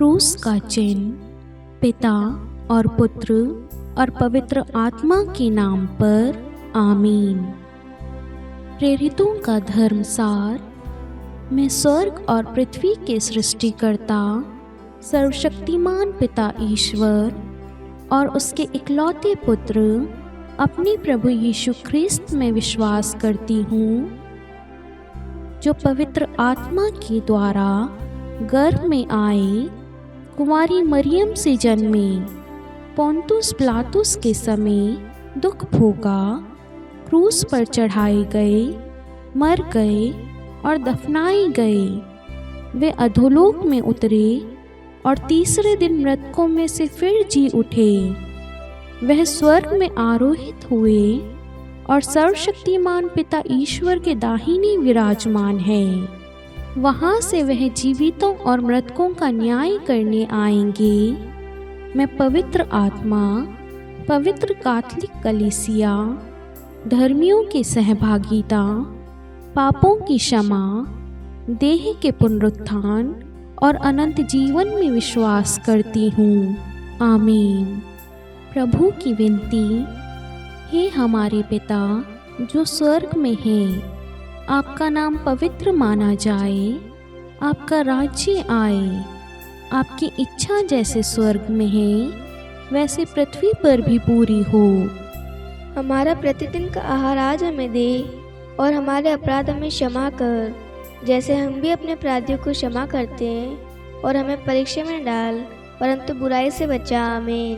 क्रूस का चिन्ह पिता और पुत्र और पवित्र आत्मा के नाम पर आमीन। प्रेरितों का धर्मसार। मैं स्वर्ग और पृथ्वी के सृष्टिकर्ता सर्वशक्तिमान पिता ईश्वर और उसके इकलौते पुत्र अपने प्रभु यीशु ख्रिस्त में विश्वास करती हूँ, जो पवित्र आत्मा के द्वारा गर्भ में आए, कुंवारी मरियम से जन्मे, पोंतुस पिलातुस के समय दुख भोगा, क्रूस पर चढ़ाए गए, मर गए और दफनाए गए। वे अधोलोक में उतरे और तीसरे दिन मृतकों में से फिर जी उठे। वह स्वर्ग में आरोहित हुए और सर्वशक्तिमान पिता ईश्वर के दाहिने विराजमान है। वहाँ से वह जीवितों और मृतकों का न्याय करने आएंगे। मैं पवित्र आत्मा, पवित्र कैथोलिक कलीसिया, धर्मियों की सहभागिता, पापों की क्षमा, देह के पुनरुत्थान और अनंत जीवन में विश्वास करती हूँ। आमीन। प्रभु की विनती। हे हमारे पिता जो स्वर्ग में है, आपका नाम पवित्र माना जाए, आपका राज्य आए, आपकी इच्छा जैसे स्वर्ग में है वैसे पृथ्वी पर भी पूरी हो। हमारा प्रतिदिन का आहार आज हमें दे और हमारे अपराध हमें क्षमा कर, जैसे हम भी अपने अपराधियों को क्षमा करते हैं, और हमें परीक्षा में डाल परंतु बुराई से बचा। आमीन।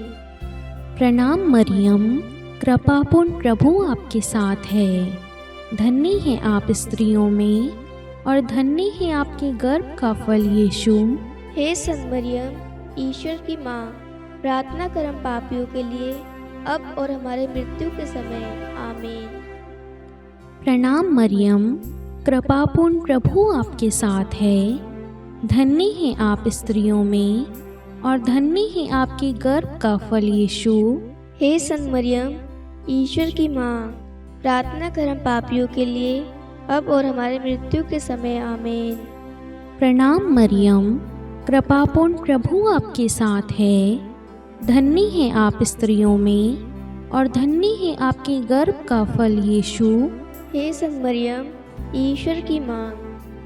प्रणाम मरियम, कृपापूर्ण प्रभु आपके साथ है। धन्य है आप स्त्रियों में और धन्य है आपके गर्भ का फल यीशु। हे संत मरियम, ईश्वर की माँ, प्रार्थना कर हम पापियों के लिए, अब और हमारे मृत्यु के समय। आमीन। प्रणाम मरियम, कृपापूर्ण प्रभु आपके साथ है। धन्य है आप स्त्रियों में और धन्य है आपके गर्भ का फल यीशु। हे संत मरियम, ईश्वर की माँ, प्रार्थना कर हम पापियों के लिए, अब और हमारे मृत्यु के समय। आमीन। प्रणाम मरियम, कृपापूर्ण प्रभु आपके साथ है। धन्य है आप स्त्रियों में और धन्य है आपके गर्भ का फल यीशु। हे संत मरियम, ईश्वर की माँ,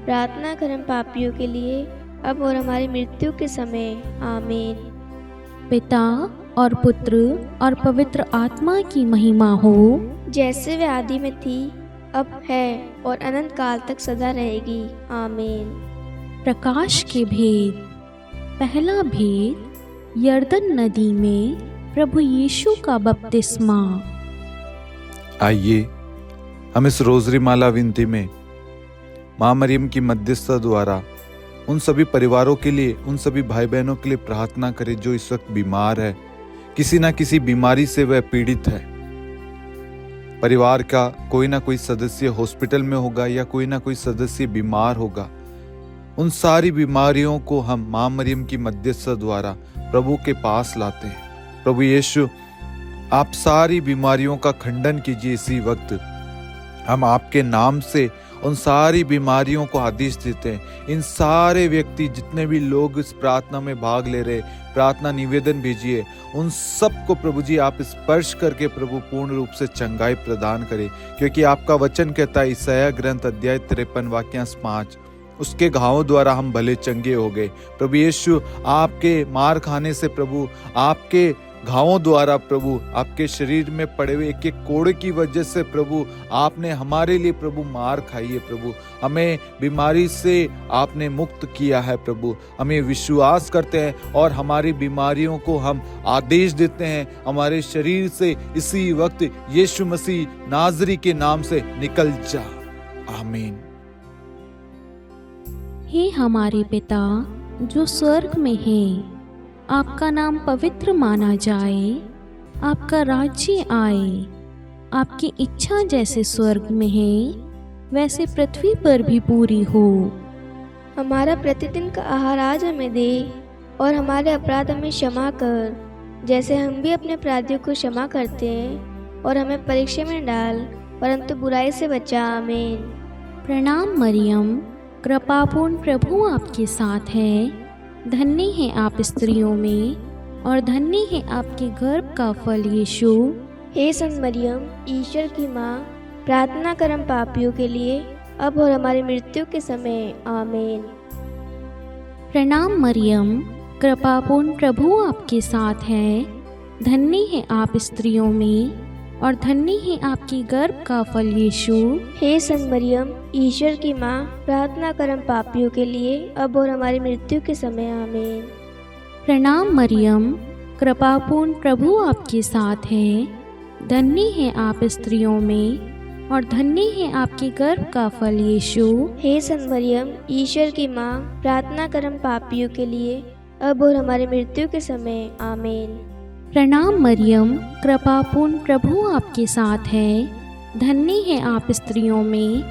प्रार्थना कर हम पापियों के लिए, अब और हमारी मृत्यु के समय। आमीन। पिता और पुत्र और पवित्र आत्मा की महिमा हो, जैसे वे आदि में थी, अब है और अनंत काल तक सदा रहेगी। आमीन। प्रकाश के भेद। पहला भेद, यरदन नदी में प्रभु यीशु का बपतिस्मा। आइए हम इस रोजरी माला विनती में माँ मरियम की मध्यस्थता द्वारा उन सभी परिवारों के लिए, उन सभी भाई बहनों के लिए प्रार्थना करें जो इस वक्त बीमार है, किसी ना किसी बीमारी से वह पीड़ित है। परिवार का कोई ना कोई सदस्य हॉस्पिटल में होगा या कोई ना कोई सदस्य बीमार होगा। उन सारी बीमारियों को हम माँ मरियम की मध्यस्थता द्वारा प्रभु के पास लाते हैं। प्रभु यीशु, आप सारी बीमारियों का खंडन कीजिए। इसी वक्त हम आपके नाम से उन सारी बीमारियों को आदेश देते हैं। इन सारे व्यक्ति, जितने भी लोग इस प्रार्थना में भाग ले रहे, प्रार्थना निवेदन भेजिए, उन सबको प्रभु जी आप स्पर्श करके प्रभु पूर्ण रूप से चंगाई प्रदान करें, क्योंकि आपका वचन कहता है ईसाया ग्रंथ अध्याय 53 वाक्यांश 5, उसके घावों द्वारा हम भले चंगे हो गए। प्रभु यीशु, आपके मार खाने से प्रभु, आपके घावों द्वारा प्रभु, आपके शरीर में पड़े हुए एक एक कोड़े की वजह से प्रभु, आपने हमारे लिए प्रभु मार खाई है। प्रभु, हमें बीमारी से आपने मुक्त किया है। प्रभु, हमें विश्वास करते हैं और हमारी बीमारियों को हम आदेश देते हैं, हमारे शरीर से इसी वक्त यीशु मसीह नाजरी के नाम से निकल जा। आमीन। हे हमारे पिता जो स्वर्ग में है, आपका नाम पवित्र माना जाए, आपका राज्य आए, आपकी इच्छा जैसे स्वर्ग में है वैसे पृथ्वी पर भी पूरी हो। हमारा प्रतिदिन का आहार आज हमें दे और हमारे अपराध हमें क्षमा कर, जैसे हम भी अपने अपराधियों को क्षमा करते हैं, और हमें परीक्षा में डाल परंतु बुराई से बचा। आमीन। प्रणाम मरियम, कृपापूर्ण प्रभु आपके साथ है। धन्य है आप स्त्रियों में और धन्य है आपके गर्भ का फल यीशु। हे संत मरियम, ईश्वर की माँ, प्रार्थना कर हम पापियों के लिए, अब और हमारी मृत्यु के समय। आमीन। प्रणाम मरियम, कृपापूर्ण प्रभु आपके साथ है। धन्य है आप स्त्रियों में और धन्य है आपके गर्भ का फल यीशु। हे संत मरियम, ईश्वर की माँ, प्रार्थना कर हम पापियों के लिए, अब और हमारी मृत्यु के समय। आमीन। प्रणाम मरियम, कृपापूर्ण प्रभु आपके साथ है। धन्य है आप स्त्रियों में और धन्य है आपके गर्भ का फल यीशु। हे संत मरियम, ईश्वर की माँ, प्रार्थना कर हम पापियों के लिए, अब और हमारी मृत्यु के समय। आमीन। प्रणाम मरियम, कृपापूर्ण प्रभु आपके साथ है। धन्य है आप स्त्रियों में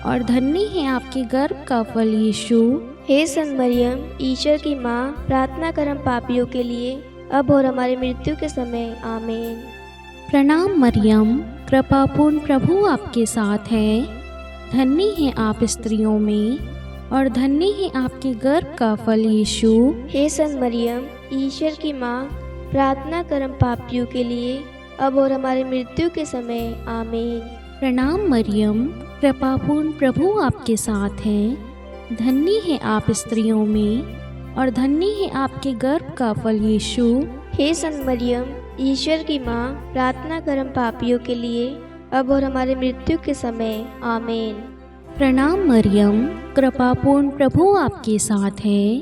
और धन्य है आपके गर्भ का फल यीशु। हे संत मरियम, ईश्वर की माँ, प्रार्थना कर हम पापियों के लिए, अब और हमारी मृत्यु के समय। आमीन। प्रणाम मरियम, कृपापूर्ण प्रभु आपके साथ है। धन्य है आप स्त्रियों में और धन्य है आपके गर्भ का फल यीशु। हे संत मरियम, ईश्वर की माँ, प्रार्थना कर हम पापियों के लिए, अब और हमारी मृत्यु के समय। आमीन। प्रणाम मरियम, कृपापूर्ण प्रभु आपके साथ है। धन्य है आप स्त्रियों में और धन्य है आपके गर्भ का फल यीशु। हे संत मरियम, ईश्वर की माँ, प्रार्थना कर हम पापियों के लिए, अब और हमारी मृत्यु के समय। आमीन। प्रणाम मरियम, कृपापूर्ण प्रभु आपके साथ है।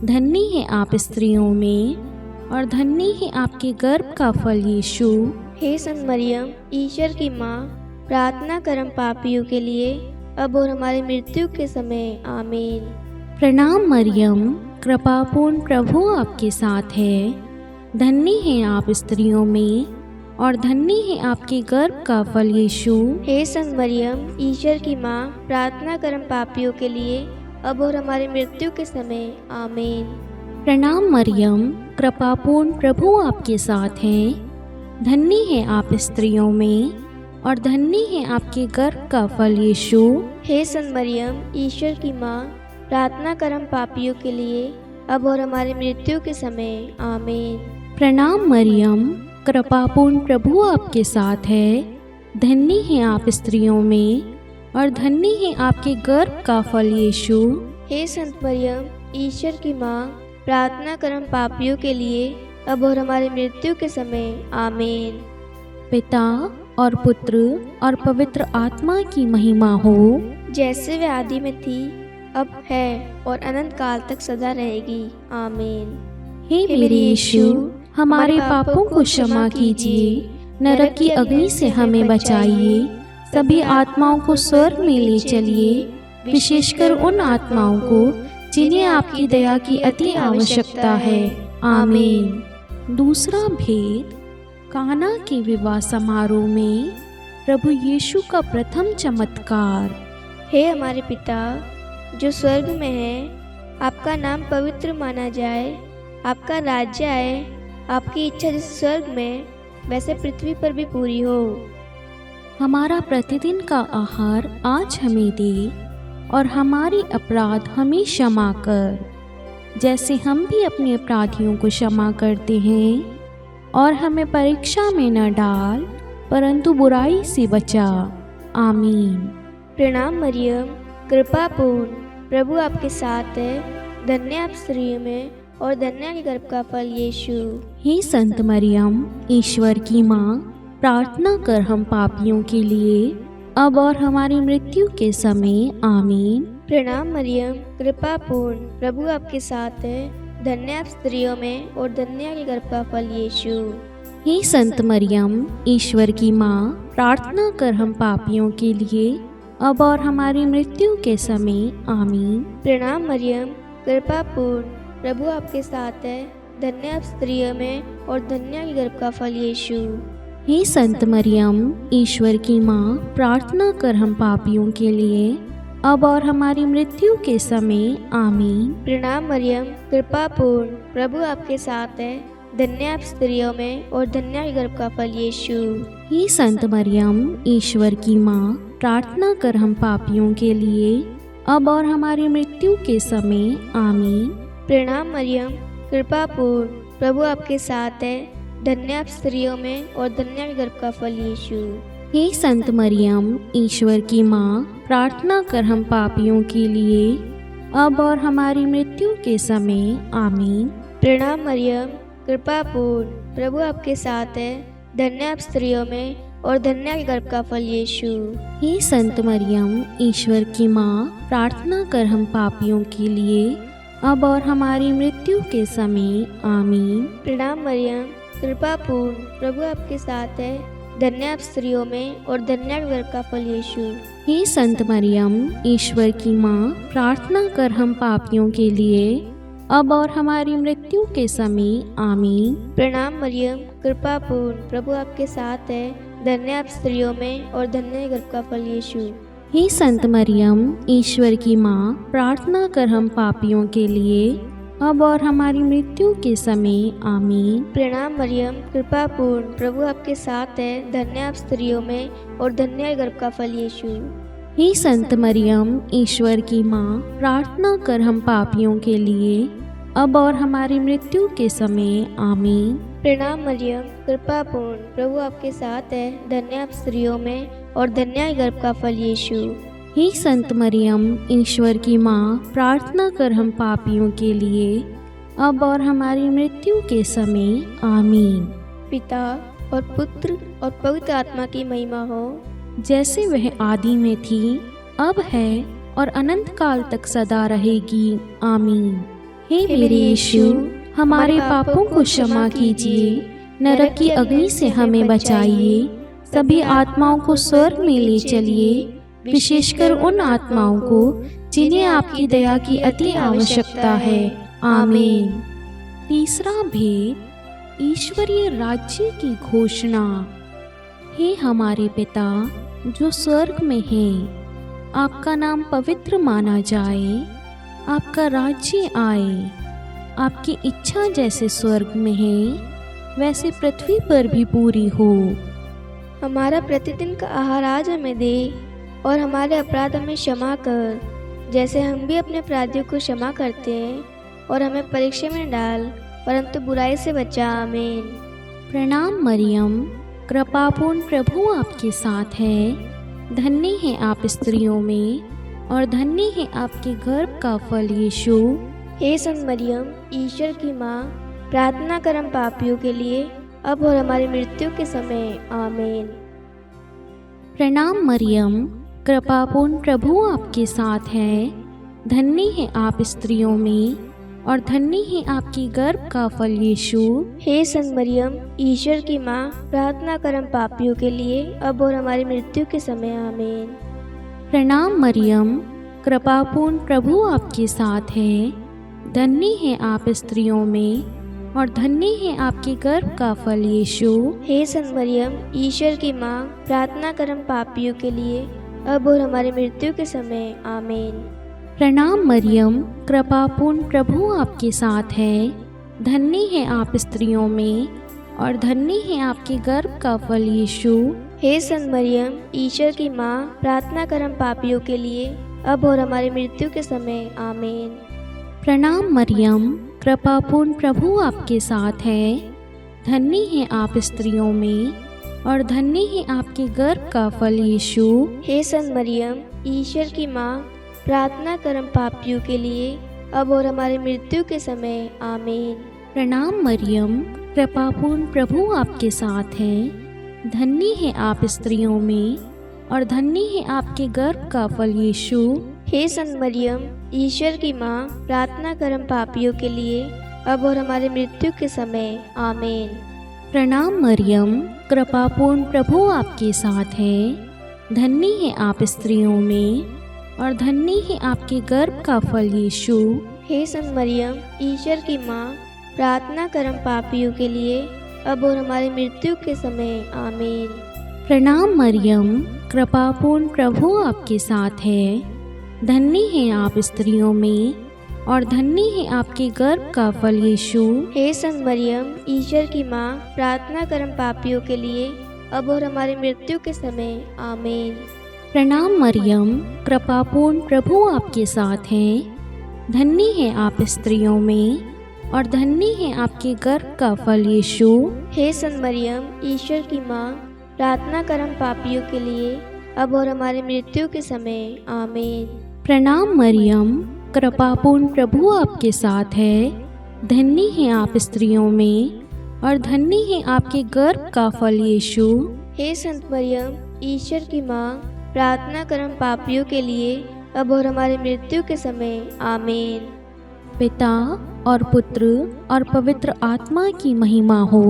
धन्य है आप स्त्रियों में और धन्य है आपके गर्भ का फल यीशु। हे संत मरियम, ईश्वर की माँ, प्रार्थना कर हम पापियों के लिए, अब और हमारी मृत्यु के समय। आमीन। प्रणाम मरियम, कृपापूर्ण प्रभु आपके साथ है। धन्य है आप स्त्रियों में और धन्य है आपके गर्भ का फल यीशु। हे संत मरियम, ईश्वर की माँ, प्रार्थना कर हम पापियों के लिए, अब और हमारी मृत्यु के समय। आमीन। प्रणाम मरियम, कृपापूर्ण प्रभु आपके साथ हैं। धन्य है आप स्त्रियों में और धन्य है आपके गर्भ का फल यीशु। हे संत मरियम, ईश्वर की माँ, प्रार्थना कर हम पापियों के लिए, अब और हमारी मृत्यु के समय। आमीन। प्रणाम मरियम, कृपापूर्ण प्रभु आपके साथ है। धन्य है आप स्त्रियों में और धन्य है आपके गर्भ का फल यीशु। हे संत मरियम, ईश्वर की माँ, प्रार्थना कर हम पापियों के लिए, अब और हमारी मृत्यु के समय। आमीन। पिता और पुत्र और पवित्र आत्मा की महिमा हो, जैसे वे आदि में थी, अब है और अनंत काल तक सदा रहेगी। आमीन। हे मेरे यीशु, हमारे पापों को क्षमा कीजिए, नरक की अग्नि से हमें बचाइए, सभी आत्माओं को स्वर्ग में ले चलिए, विशेषकर उन आत्माओं को जिन्हें आपकी दया की अति आवश्यकता है। आमीन। दूसरा भेद, काना के विवाह समारोह में प्रभु यीशु का प्रथम चमत्कार। हे हमारे पिता जो स्वर्ग में है, आपका नाम पवित्र माना जाए, आपका राज्य आए, आपकी इच्छा जैसे स्वर्ग में वैसे पृथ्वी पर भी पूरी हो। हमारा प्रतिदिन का आहार आज हमें दे और हमारी अपराध हमें क्षमा कर, जैसे हम भी अपने अपराधियों को क्षमा करते हैं, और हमें परीक्षा में न डाल परंतु बुराई से बचा। आमीन। प्रणाम मरियम, कृपा पूर्ण, प्रभु आपके साथ है। धन्य आप स्त्रियों में और धन्य के गर्भ का फल यीशु। हे संत मरियम, ईश्वर की माँ, प्रार्थना कर हम पापियों के लिए, अब और हमारी मृत्यु के समय। आमीन। प्रणाम मरियम, कृपा पूर्ण, प्रभु आपके साथ है। धन्य आप स्त्रियों में और धन्य के गर्भ का फल यीशु। हे संत मरियम, ईश्वर की माँ, प्रार्थना कर हम पापियों के लिए, अब और हमारी मृत्यु के समय। आमीन। प्रणाम मरियम, कृपा पूर्ण, प्रभु आपके साथ है। धन्य आप स्त्रियों में और धन्य के गर्भ का फल यीशु। हे संत मरियम, ईश्वर की माँ, प्रार्थना कर हम पापियों के लिए, अब और हमारी मृत्यु के समय। आमीन। प्रणाम मरियम, कृपा पूर्ण, प्रभु आपके साथ है। धन्य आप स्त्रियों में और धन्य के गर्भ का फल यीशु। हे संत मरियम, ईश्वर की माँ, प्रार्थना कर हम पापियों के लिए, अब और हमारी मृत्यु के समय। आमीन। प्रणाम मरियम, कृपा पूर्ण, प्रभु आपके साथ है। धन्य आप स्त्रियों में और धन्य आपके गर्भ का फल यीशु। हे संत मरियम, ईश्वर की माँ, प्रार्थना कर हम पापियों के लिए, अब और हमारी मृत्यु के समय। आमीन। प्रणाम मरियम, कृपा पूर्ण, प्रभु आपके साथ है। धन्य आप स्त्रियों में और धन्य आपके गर्भ का फल यीशु। हे संत मरियम, ईश्वर की माँ, प्रार्थना कर हम पापियों के लिए, अब और हमारी मृत्यु के समय। आमीन। प्रणाम मरियम, कृपा पूर्ण, प्रभु आपके साथ है। धन्य आप स्त्रियों में और धन्य आपके गर्भ का फल यीशु। हे संत मरियम, ईश्वर की माँ, प्रार्थना कर हम पापियों के लिए, अब और हमारी मृत्यु के समय। आमीन। प्रणाम मरियम, कृपा पूर्ण, प्रभु आपके साथ है। धन्य आप स्त्रियों में और धन्य गर्भ का फल यीशु। हे संत मरियम, ईश्वर की माँ, प्रार्थना कर हम पापियों के लिए, अब और हमारी मृत्यु के समय। आमीन। प्रणाम मरियम, कृपा पूर्ण, प्रभु आपके साथ है। धन्य आप स्त्रियों में और धन्य गर्भ का फल यीशु। हे संत मरियम, ईश्वर की माँ, प्रार्थना कर हम पापियों के लिए, अब और हमारी मृत्यु के समय। आमीन। प्रणाम मरियम, कृपा पूर्ण, प्रभु आपके साथ है। धन्य आप स्त्रियों में और धन्य गर्भ का फल यीशु। हे संत मरियम, ईश्वर की माँ, प्रार्थना कर हम पापियों के लिए, अब और हमारी मृत्यु के समय। आमीन। पिता और पुत्र और पवित्र आत्मा की महिमा हो, जैसे वह आदि में थी, अब है और अनंत काल तक सदा रहेगी। आमीन। हे मेरे यीशु, हमारे पापों को क्षमा कीजिए, नरक की अग्नि से हमें बचाइए, सभी आत्माओं को स्वर्ग में ले चलिए, विशेषकर उन आत्माओं को जिन्हें आपकी दया की अति आवश्यकता है। आमीन। तीसरा भेद, ईश्वरीय राज्य की घोषणा। हे हमारे पिता जो स्वर्ग में है, आपका नाम पवित्र माना जाए, आपका राज्य आए, आपकी इच्छा जैसे स्वर्ग में है वैसे पृथ्वी पर भी पूरी हो। हमारा प्रतिदिन का आहार आज हमें दे, और हमारे अपराध हमें क्षमा कर, जैसे हम भी अपने अपराधियों को क्षमा करते हैं, और हमें परीक्षा में डाल, परंतु बुराई से बचा। आमीन। प्रणाम मरियम, कृपापूर्ण, प्रभु आपके साथ है। धन्य है आप स्त्रियों में, और धन्य है आपके गर्भ का फल यीशु। हे संत मरियम, ईश्वर की माँ, प्रार्थना कर हम पापियों के लिए, अब और हमारी मृत्यु के समय। आमीन। प्रणाम मरियम, कृपापूर्ण, प्रभु आपके साथ है। धन्य है आप स्त्रियों में, और धन्य है आपकी गर्भ का फल यीशु। हे संत मरियम, ईश्वर की माँ, प्रार्थना कर हम पापियों के लिए, अब और हमारी मृत्यु के समय। आमीन। प्रणाम मरियम, कृपापूर्ण, प्रभु आपके साथ है। धन्य है आप स्त्रियों में, और धन्य है आपके गर्भ का फल यीशु। हे संत मरियम, ईश्वर की माँ, प्रार्थना कर हम पापियों के लिए, अब और हमारी मृत्यु के समय। आमीन। प्रणाम मरियम, कृपापूर्ण, प्रभु आपके साथ है। धन्य है आप स्त्रियों में, और धन्य है आपके गर्भ का फल यीशु। हे संत मरियम, ईश्वर की माँ, प्रार्थना कर हम पापियों के लिए, अब और हमारी मृत्यु के समय। आमीन। प्रणाम मरियम, कृपापूर्ण, प्रभु आपके साथ है। धन्य है आप स्त्रियों में, और धन्य है आपके गर्भ का फल यीशु। हे संत मरियम, ईश्वर की माँ, प्रार्थना कर हम पापियों के लिए, अब और हमारी मृत्यु के समय। आमीन। प्रणाम मरियम, कृपापूर्ण, प्रभु आपके साथ है। धन्य है आप स्त्रियों में, और धन्य है आपके गर्भ का फल यीशु। हे संत मरियम, ईश्वर की माँ, प्रार्थना कर हम पापियों के लिए, अब और हमारी मृत्यु के समय। आमीन। प्रणाम मरियम, कृपापूर्ण, प्रभु आपके साथ है। धन्य है आप स्त्रियों में, और धन्य है आपके गर्भ का फल यीशु। हे संत मरियम, ईश्वर की माँ, प्रार्थना कर हम पापियों के लिए, अब और हमारी मृत्यु के समय। आमीन। प्रणाम मरियम, कृपापूर्ण, प्रभु आपके साथ है। धन्य है आप स्त्रियों में, और धन्य है आपके गर्भ का फल यीशु। हे संत मरियम, ईश्वर की माँ, प्रार्थना कर हम पापियों के लिए, अब और हमारी मृत्यु के समय। आमीन। प्रणाम मरियम, कृपापूर्ण, प्रभु आपके साथ है। धन्य है आप स्त्रियों में और धन्य है आपके गर्भ का फल यीशु। हे संत मरियम, ईश्वर की माँ, प्रार्थना कर हम पापियों के लिए, अब और हमारे मृत्यु के समय। आमीन। प्रणाम मरियम, कृपापूर्ण प्रभु आपके साथ है। धन्य है आप स्त्रियों में और धन्य है आपके गर्भ का फल यीशु। हे संत मरियम, ईश्वर की माँ, प्रार्थना कर हम पापियों के लिए, अब और हमारे मृत्यु के समय। आमीन। पिता और पुत्र और पवित्र आत्मा की महिमा हो,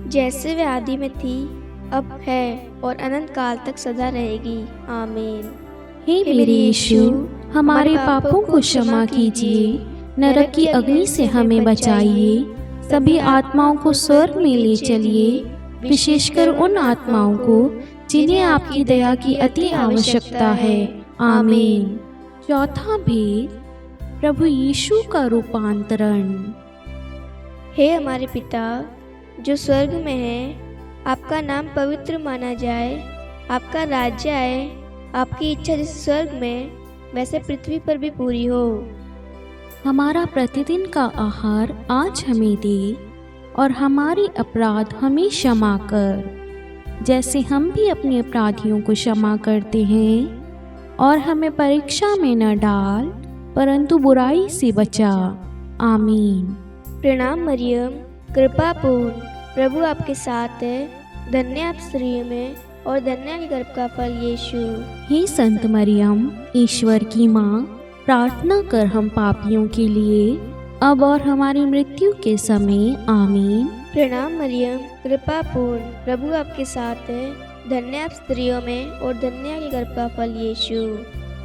जैसे वे आदि में थी, अब है और अनंत काल तक सदा रहेगी। आमीन। हे मेरे यीशु, हमारे पापों को क्षमा कीजिए, नरक की अग्नि से हमें बचाइए, सभी आत्माओं को स्वर्ग में ले चलिए, विशेषकर उन आत्माओं को जिन्हें आपकी दया की अति आवश्यकता है। आमीन। चौथा भेद, प्रभु यीशु का रूपांतरण। हे हमारे पिता जो स्वर्ग में है, आपका नाम पवित्र माना जाए, आपका राज्य आए, आपकी इच्छा जैसे स्वर्ग में वैसे पृथ्वी पर भी पूरी हो। हमारा प्रतिदिन का आहार आज हमें दे और हमारे अपराध हमें क्षमा कर, जैसे हम भी अपने अपराधियों को क्षमा करते हैं, और हमें परीक्षा में न डाल परंतु बुराई से बचा। आमीन। प्रणाम मरियम, कृपापूर्ण, प्रभु आपके साथ है। धन्य आप स्त्रियों में और धन्य गर्भ का फल यीशु। हे संत मरियम, ईश्वर की माँ, प्रार्थना कर हम पापियों के लिए, अब और हमारी मृत्यु के समय। आमीन। प्रणाम मरियम, कृपापूर्ण, प्रभु आपके साथ है। धन्य आप स्त्रियों में और धन्य के गर्भ का फल यीशु।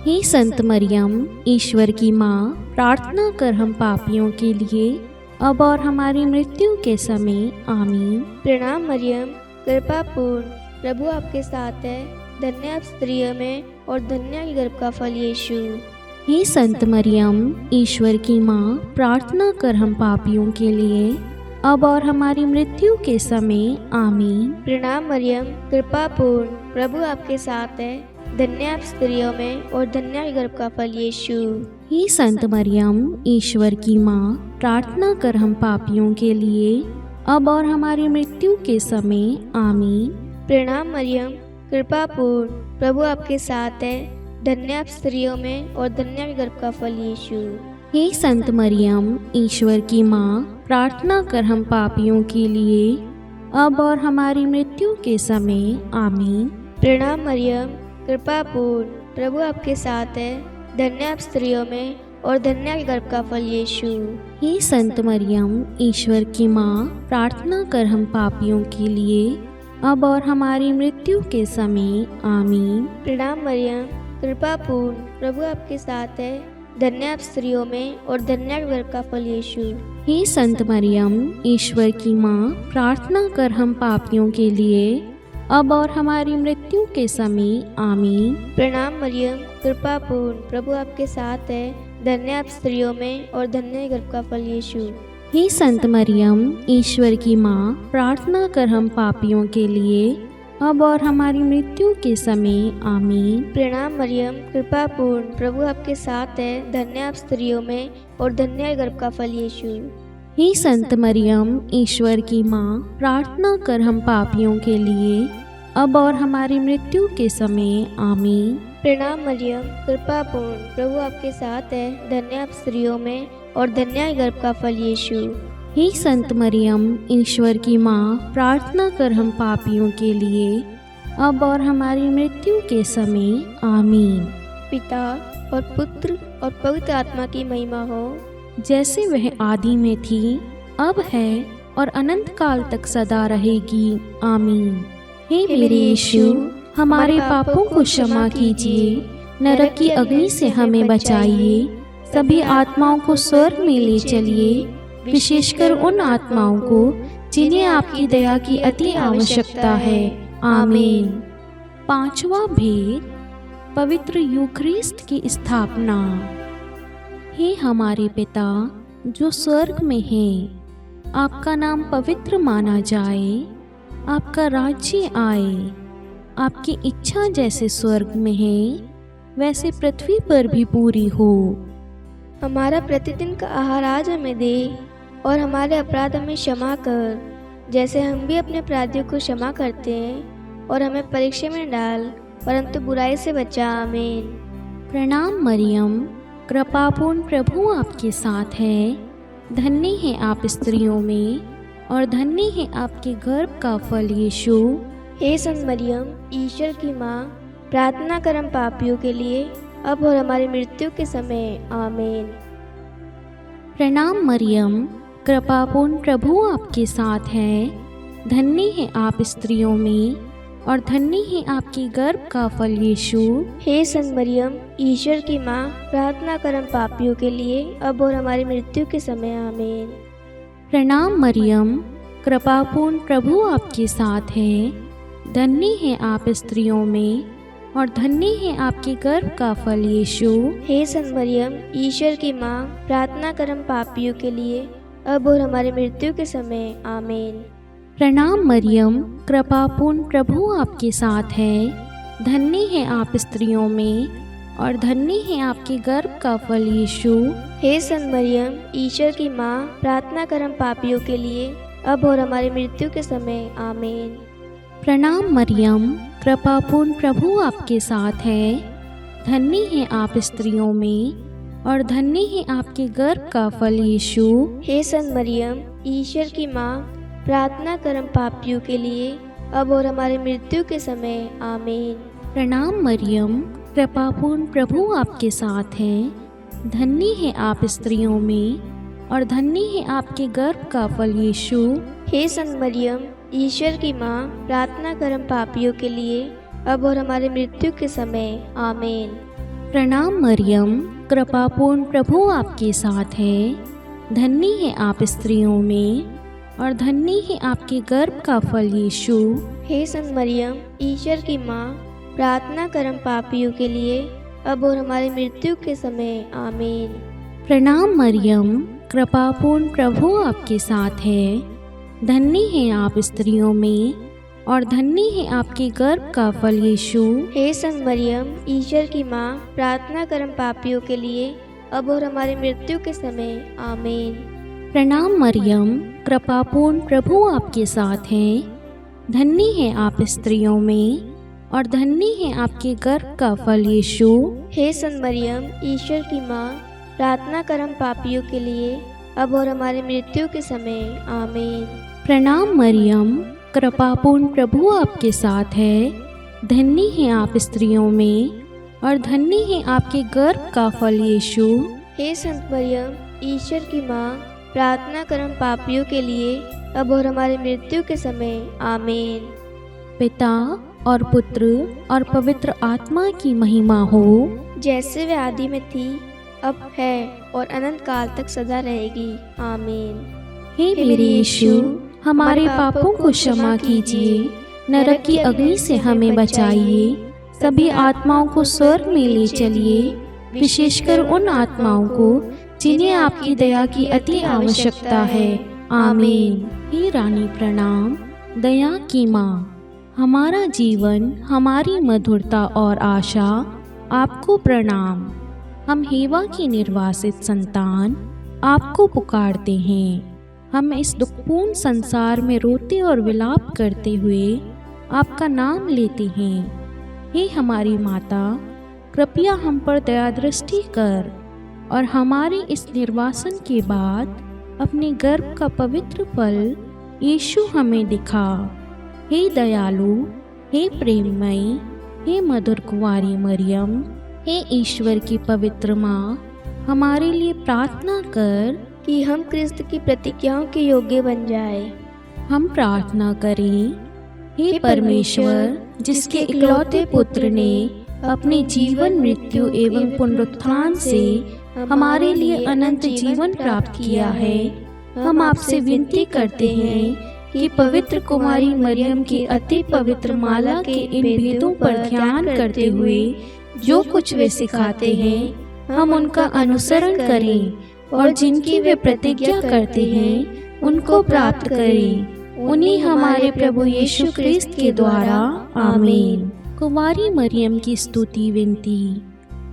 हे संत मरियम, ईश्वर की माँ, प्रार्थना कर हम पापियों के लिए, अब और हमारी मृत्यु के समय। आमीन। प्रणाम मरियम, कृपापूर्ण, प्रभु आपके साथ है। धन्य आप स्त्रियों में और धन्य के गर्भ का फल यीशु। हे संत मरियम, ईश्वर की माँ, प्रार्थना कर हम पापियों के लिए, अब और हमारी मृत्यु के समय। आमीन। प्रणाम मरियम, कृपापूर्ण, प्रभु आपके साथ है। धन्य आप स्त्रियों में और धन्य के गर्भ का फल यीशु। हे संत मरियम, ईश्वर की माँ, प्रार्थना कर हम पापियों के लिए, अब और हमारी मृत्यु के समय। आमीन। प्रणाम मरियम, कृपापूर्ण, प्रभु आपके साथ है। धन्य आप स्त्रियों में और धन्य के गर्भ का फल यीशु। हे संत मरियम, ईश्वर की माँ, प्रार्थना कर हम पापियों के लिए, अब और हमारी मृत्यु के समय। आमीन। प्रणाम मरियम, कृपापूर्ण, प्रभु आपके साथ है। धन्य आप स्त्रियों में और धन्य के गर्भ का फल यीशु। हे संत मरियम, ईश्वर की माँ, प्रार्थना कर हम पापियों के लिए, अब और हमारी मृत्यु के समय। आमीन। प्रणाम मरियम, कृपापूर्ण, प्रभु आपके साथ है। धन्य आप स्त्रियों में और धन्य के गर्भ का फल यीशु। हे संत मरियम, ईश्वर की माँ, प्रार्थना कर हम पापियों के लिए, अब और हमारी मृत्यु के समय। आमीन। प्रणाम मरियम, कृपापूर्ण, प्रभु आपके साथ है। धन्य आप स्त्रियों में और धन्य के गर्भ का फल यीशु। हे संत मरियम, ईश्वर की माँ, प्रार्थना कर हम पापियों के लिए, अब और हमारी मृत्यु के समय। आमीन। प्रणाम मरियम, कृपापूर्ण, प्रभु आपके साथ है। धन्य आप स्त्रियों में और धन्य के गर्भ का फल यीशु। हे संत मरियम, ईश्वर की माँ, प्रार्थना कर हम पापियों के लिए, अब और हमारी मृत्यु के समय। आमीन। प्रणाम मरियम, कृपापूर्ण, प्रभु आपके साथ है। धन्य आप स्त्रियों में और धन्य के गर्भ का फल यीशु। हे संत मरियम, ईश्वर की माँ, प्रार्थना कर हम पापियों के लिए, अब और हमारी मृत्यु के समय। आमीन। पिता और पुत्र और पवित्र आत्मा की महिमा हो, जैसे वह आदि में थी, अब है और अनंत काल तक सदा रहेगी। आमीन। हे मेरे यीशु, हमारे पापों को क्षमा कीजिए, नरक की अग्नि से हमें बचाइए, सभी आत्माओं को स्वर्ग में ले चलिए, विशेषकर उन आत्माओं को जिन्हें आपकी दया की अति आवश्यकता है। आमीन। पांचवा भेद, पवित्र यूखरिस्ट की स्थापना। हे हमारे पिता जो स्वर्ग में है, आपका नाम पवित्र माना जाए, आपका राज्य आए, आपकी इच्छा जैसे स्वर्ग में है वैसे पृथ्वी पर भी पूरी हो। हमारा प्रतिदिन का आहार आज हमें दे और हमारे अपराध हमें क्षमा कर, जैसे हम भी अपने अपराधियों को क्षमा करते हैं, और हमें परीक्षा में न डाल परंतु बुराई से बचा। आमीन। प्रणाम मरियम, कृपापूर्ण प्रभु आपके साथ है। धन्य है आप स्त्रियों में और धन्य है आपके गर्भ का फल यीशु। हे संत मरियम, ईश्वर की माँ, प्रार्थना कर हम पापियों के लिए, अब और हमारी मृत्यु के समय। आमीन। प्रणाम मरियम, कृपापूर्ण प्रभु आपके साथ है। धन्य है आप स्त्रियों में और धन्य है आपके गर्भ का फल यीशु। हे संत मरियम, ईश्वर की माँ, प्रार्थना कर हम पापियों के लिए, अब और हमारी मृत्यु के समय। आमीन। प्रणाम मरियम, कृपापूर्ण प्रभु आपके साथ है। धन्य है आप स्त्रियों में और धन्य है आपके गर्भ का फल यीशु। हे संत मरियम, ईश्वर की माँ, प्रार्थना कर हम पापियों के लिए, अब और हमारी मृत्यु के समय। आमीन। प्रणाम मरियम, कृपापूर्ण प्रभु आपके साथ है। धन्य है आप स्त्रियों में और धन्य है आपके गर्भ का फल यीशु। हे संत मरियम, ईश्वर की माँ, प्रार्थना कर हम पापियों के लिए, अब और हमारी मृत्यु के समय। आमीन। प्रणाम मरियम, कृपापूर्ण प्रभु आपके साथ है। धन्य है आप स्त्रियों में और धन्य है आपके गर्भ का फल यीशु। हे संत मरियम, ईश्वर की माँ, प्रार्थना कर हम पापियों के लिए, अब और हमारी मृत्यु के समय। आमीन। प्रणाम मरियम, कृपापूर्ण प्रभु आपके साथ है। धन्य है आप स्त्रियों में और धन्य है आपके गर्भ का फल यीशु। हे संत मरियम, ईश्वर की माँ, प्रार्थना कर हम पापियों के लिए, अब और हमारी मृत्यु के समय। आमीन। प्रणाम मरियम, कृपापूर्ण प्रभु आपके साथ है। धन्य है आप स्त्रियों में और धन्य है आपके गर्भ का फल यीशु। हे संत मरियम, ईश्वर की माँ, प्रार्थना कर हम पापियों के लिए, अब और हमारी मृत्यु के समय। आमीन। प्रणाम मरियम, कृपापूर्ण प्रभु आपके साथ है। धन्य है आप स्त्रियों में और धन्य है आपके गर्भ का फल यीशु। हे संत मरियम, ईश्वर की माँ, प्रार्थना कर हम पापियों के लिए, अब और हमारी मृत्यु के समय। आमीन। प्रणाम मरियम, कृपापूर्ण प्रभु आपके साथ है। धन्य है आप स्त्रियों में और धन्य है आपके गर्भ का फल यीशु। हे संत मरियम, ईश्वर की माँ, प्रार्थना कर हम पापियों के लिए, अब और हमारी मृत्यु के समय। आमीन। प्रणाम मरियम, कृपापूर्ण प्रभु आपके साथ है। धन्य है आप स्त्रियों में और धन्य है आपके गर्भ का फल यीशु। हे संत मरियम, ईश्वर की माँ, प्रार्थना कर हम पापियों के लिए, अब और हमारी मृत्यु के समय। आमीन। पिता और पुत्र और पवित्र आत्मा की महिमा हो, जैसे वे आदि में थी, अब है और अनंत काल तक सदा रहेगी। आमीन। हे मेरे यीशु, हमारे पापों को क्षमा कीजिए, नरक की अग्नि से हमें बचाइए, सभी आत्माओं को स्वर्ग में ले चलिए, विशेषकर उन आत्माओं को जिन्हें आपकी दया की अति आवश्यकता है। आमीन। हे रानी प्रणाम, दया की माँ, हमारा जीवन, हमारी मधुरता और आशा, आपको प्रणाम। हम हेवा की निर्वासित संतान आपको पुकारते हैं। हम इस दुखपूर्ण संसार में रोते और विलाप करते हुए आपका नाम लेते हैं। हे हमारी माता, कृपया हम पर दया दृष्टि कर और हमारे इस निर्वासन के बाद अपने गर्भ का पवित्र फल यीशु हमें दिखा। हे दयालु, हे प्रेममयी, हे मधुर कुंवारी मरियम, हे ईश्वर की पवित्र माँ, हमारे लिए प्रार्थना कर कि हम क्रिस्त की प्रतिज्ञाओं के योग्य बन जाए। हम प्रार्थना करें। हे परमेश्वर, जिसके इकलौते पुत्र ने अपने जीवन, मृत्यु एवं पुनरुत्थान से हमारे लिए अनंत जीवन प्राप्त किया है, हम आपसे विनती करते हैं कि पवित्र कुमारी मरियम की अति पवित्र माला के इन भेदों पर ध्यान करते हुए जो कुछ वे सिखाते हैं, हम उनका अनुसरण करें और जिनकी वे प्रतिज्ञा करते हैं उनको प्राप्त करें। उन्हीं हमारे प्रभु यीशु क्रिस्त के द्वारा। आमीन। कुमारी मरियम की स्तुति विनती।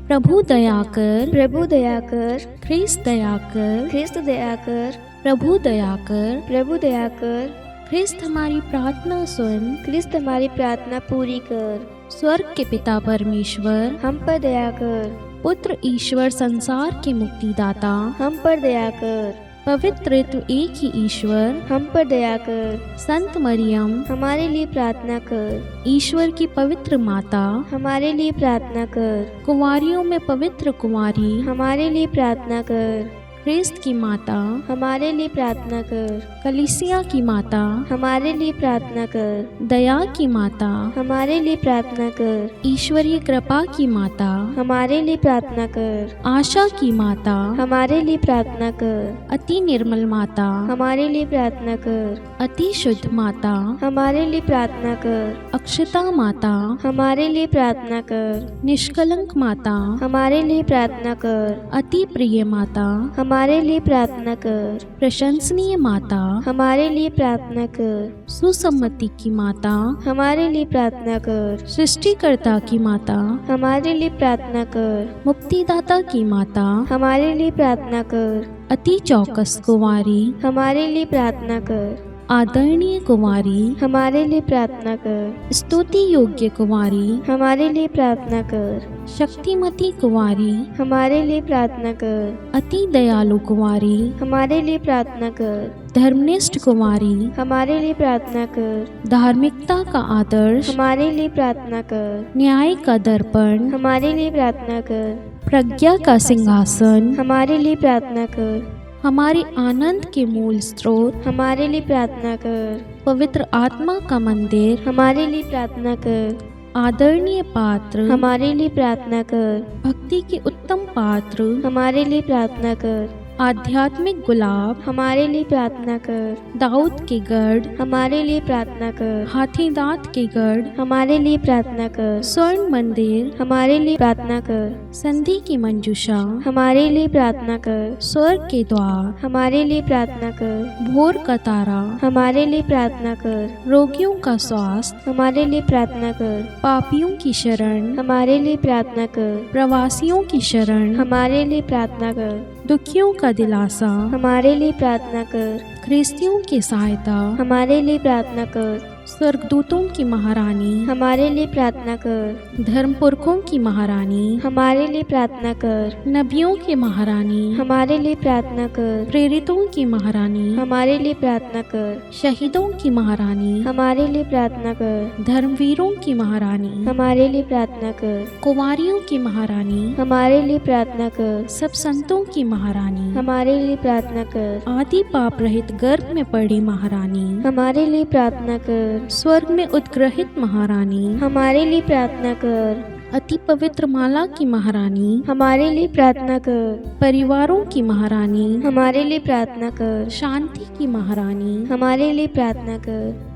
प्रभु दया कर, प्रभु दया कर, ख्रीस्त दया कर, ख्रिस्त दया कर, प्रभु दया कर, प्रभु दया कर, ख्रिस्त हमारी प्रार्थना सुन। ख्रिस्त हमारी प्रार्थना पूरी कर। स्वर्ग के पिता परमेश्वर, हम पर दया कर। पुत्र ईश्वर संसार के मुक्तिदाता, हम पर दया कर। पवित्र त्रित्व एक ही ईश्वर, हम पर दया कर। संत मरियम, हमारे लिए प्रार्थना कर। ईश्वर की पवित्र माता, हमारे लिए प्रार्थना कर। कुंवारियों में पवित्र कुंवारी, हमारे लिए प्रार्थना कर। ख्रिस्त की माता, हमारे लिए प्रार्थना कर। कलीसिया की माता, हमारे लिए प्रार्थना कर। दया की माता, हमारे लिए प्रार्थना कर। ईश्वरीय कृपा की माता, हमारे लिए प्रार्थना कर। आशा की माता, हमारे लिए प्रार्थना कर। अति निर्मल माता, हमारे लिए प्रार्थना कर। अति शुद्ध माता, हमारे लिए प्रार्थना कर। अक्षता माता, हमारे लिए प्रार्थना कर। निष्कलंक माता, हमारे लिए प्रार्थना कर। अति प्रिय माता, हमारे लिए प्रार्थना कर। प्रशंसनीय माता, हमारे लिए प्रार्थना कर। सुसम्मति की माता, हमारे लिए प्रार्थना कर। सृष्टिकर्ता की माता, हमारे लिए प्रार्थना कर। मुक्तिदाता की माता, हमारे लिए प्रार्थना कर। अति चौकस कुंवारी, हमारे लिए प्रार्थना कर। आदरणीय कुंवारी, हमारे लिए प्रार्थना कर। स्तुति योग्य कुंवारी, हमारे लिए प्रार्थना कर। शक्तिमती कुंवारी, हमारे लिए प्रार्थना कर। अति दयालु कुंवारी, हमारे लिए प्रार्थना कर। धर्मनिष्ठ कुंवारी, हमारे लिए प्रार्थना कर। धार्मिकता का आदर्श, हमारे लिए प्रार्थना कर। न्याय का दर्पण, हमारे लिए प्रार्थना कर। प्रज्ञा का सिंहासन, हमारे लिए प्रार्थना कर। हमारे आनंद के मूल स्रोत, हमारे लिए प्रार्थना कर। पवित्र आत्मा का मंदिर, हमारे लिए प्रार्थना कर। आदरणीय पात्र, हमारे लिए प्रार्थना कर। भक्ति के उत्तम पात्र, हमारे लिए प्रार्थना कर। आध्यात्मिक गुलाब, हमारे लिए प्रार्थना कर। दाऊद के गढ़, हमारे लिए प्रार्थना कर। हाथी दांत के गढ़, हमारे लिए प्रार्थना कर। स्वर्ण मंदिर, हमारे लिए प्रार्थना कर। संधि की मंजूषा, हमारे लिए प्रार्थना कर। स्वर्ग के द्वार, हमारे लिए प्रार्थना कर। भोर का तारा, हमारे लिए प्रार्थना कर। रोगियों का स्वास्थ्य, हमारे लिए प्रार्थना कर। पापियों की शरण, हमारे लिए प्रार्थना कर। प्रवासियों की शरण, हमारे लिए प्रार्थना कर। दुखियों का दिलासा, हमारे लिए प्रार्थना कर। ख्रिस्तियों की सहायता, हमारे लिए प्रार्थना कर। स्वर्गदूतों की महारानी, हमारे लिए प्रार्थना कर। धर्मपुरखों की महारानी, हमारे लिए प्रार्थना कर। नबियों की महारानी, हमारे लिए प्रार्थना कर। प्रेरितों की महारानी, हमारे लिए प्रार्थना कर। शहीदों की महारानी, हमारे लिए प्रार्थना कर। धर्मवीरों की महारानी, हमारे लिए प्रार्थना कर। कुंवारियों की महारानी, हमारे लिए प्रार्थना कर। सब संतों की महारानी, हमारे लिए प्रार्थना कर। आदि पाप रहित गर्भ में पड़ी महारानी, हमारे लिए प्रार्थना कर। स्वर्ग में उद्ग्रहित महारानी, हमारे लिए प्रार्थना कर। अति पवित्र माला की महारानी, हमारे लिए प्रार्थना कर। परिवारों की महारानी, हमारे लिए प्रार्थना कर। शांति की महारानी, हमारे लिए प्रार्थना कर।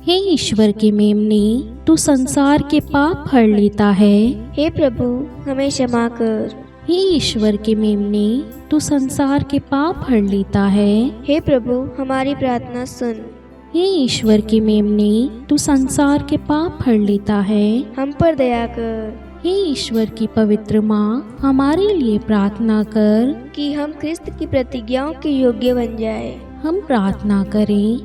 हे ईश्वर के मेमने, तू संसार के पाप हर लेता है। हे प्रभु, हमें क्षमा कर। हे ईश्वर के मेमने, तू संसार के पाप हर लेता है। हे प्रभु, हमारी प्रार्थना सुन। हे ईश्वर के मेमने, तू संसार के पाप हर लेता है। हम पर दया कर। हे ईश्वर की पवित्र माँ, हमारे लिए प्रार्थना कर कि हम ख्रिस्त की प्रतिज्ञाओं के योग्य बन जाए। हम प्रार्थना करें।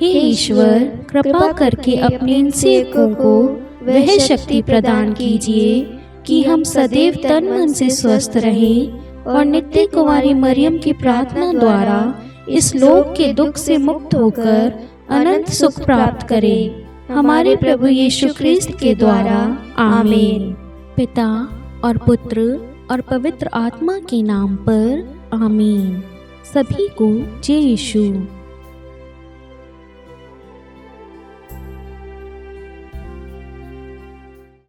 हे ईश्वर, कृपा करके अपने इन सेवकों को वह शक्ति प्रदान कीजिए कि हम सदैव तन मन से स्वस्थ रहें और नित्य कुंवारी मरियम की प्रार्थना द्वारा इस लोक के दुख से मुक्त होकर अनंत सुख प्राप्त करें। हमारे प्रभु यीशु ख्रिस्त के द्वारा, आमीन। पिता और पुत्र और पवित्र आत्मा के नाम पर, आमीन। सभी को जय यीशु।